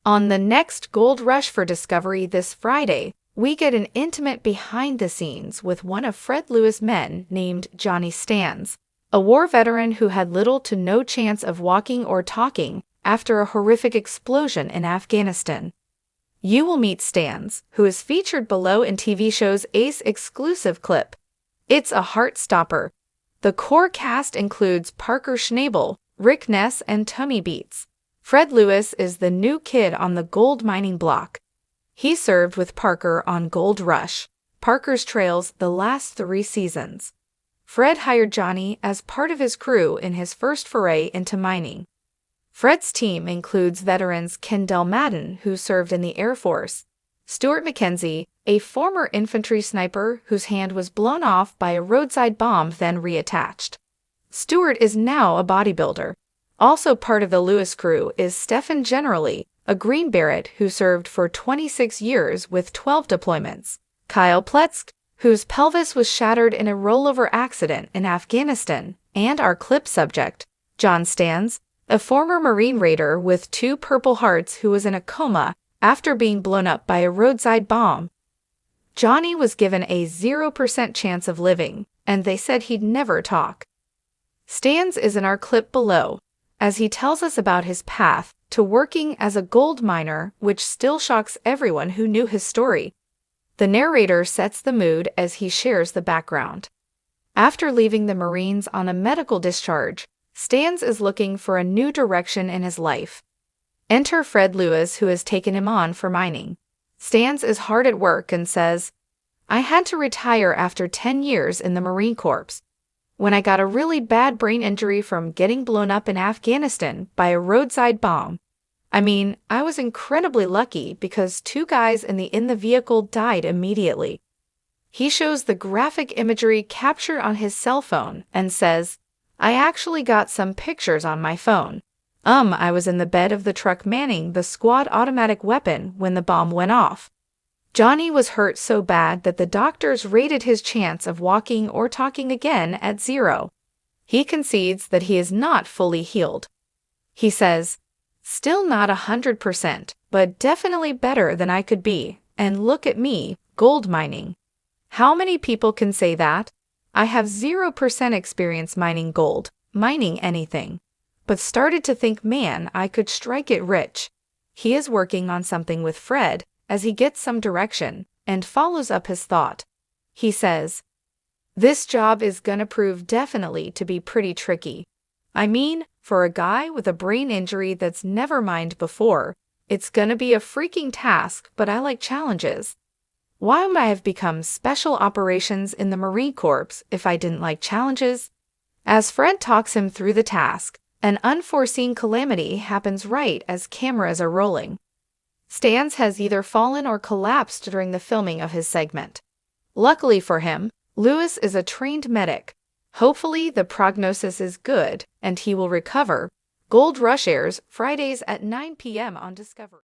On the next Gold Rush for Discovery this Friday, we get an intimate behind-the-scenes with one of Fred Lewis' men named Johnny Stans, a war veteran who had little to no chance of walking or talking after a horrific explosion in Afghanistan. You will meet Stans, who is featured below in TV show's Ace exclusive clip. It's a heart-stopper. The core cast includes Parker Schnabel, Rick Ness, and Tummy Beats. Fred Lewis is the new kid on the gold mining block. He served with Parker on Gold Rush, Parker's trails the last 3 seasons. Fred hired Johnny as part of his crew in his first foray into mining. Fred's team includes veterans Kendall Madden, who served in the Air Force, Stuart McKenzie, a former infantry sniper whose hand was blown off by a roadside bomb then reattached. Stuart is now a bodybuilder. Also part of the Lewis crew is Stephen Generally, a Green Beret who served for 26 years with 12 deployments, Kyle Pletzk, whose pelvis was shattered in a rollover accident in Afghanistan, and our clip subject, John Stans, a former Marine Raider with 2 Purple Hearts who was in a coma after being blown up by a roadside bomb. Johnny was given a 0% chance of living, and they said he'd never talk. Stans is in our clip below, as he tells us about his path to working as a gold miner, which still shocks everyone who knew his story. The narrator sets the mood as he shares the background. After leaving the Marines on a medical discharge, Stans is looking for a new direction in his life. Enter Fred Lewis, who has taken him on for mining. Stans is hard at work and says, "I had to retire after 10 years in the Marine Corps. When I got a really bad brain injury from getting blown up in Afghanistan by a roadside bomb. I mean, I was incredibly lucky because 2 guys in the vehicle died immediately." He shows the graphic imagery captured on his cell phone and says, "I actually got some pictures on my phone. I was in the bed of the truck manning the squad automatic weapon when the bomb went off." Johnny was hurt so bad that the doctors rated his chance of walking or talking again at 0. He concedes that he is not fully healed. He says, "Still not 100%, but definitely better than I could be, and look at me, gold mining. How many people can say that? I have 0% experience mining gold, mining anything, but started to think, man, I could strike it rich." He is working on something with Fred as he gets some direction and follows up his thought. He says, "This job is gonna prove definitely to be pretty tricky. I mean, for a guy with a brain injury that's never mined before, it's gonna be a freaking task, but I like challenges. Why would I have become Special Operations in the Marine Corps if I didn't like challenges?" As Fred talks him through the task, an unforeseen calamity happens right as cameras are rolling. Stans has either fallen or collapsed during the filming of his segment. Luckily for him, Lewis is a trained medic. Hopefully the prognosis is good and he will recover. Gold Rush airs Fridays at 9 p.m. on Discovery.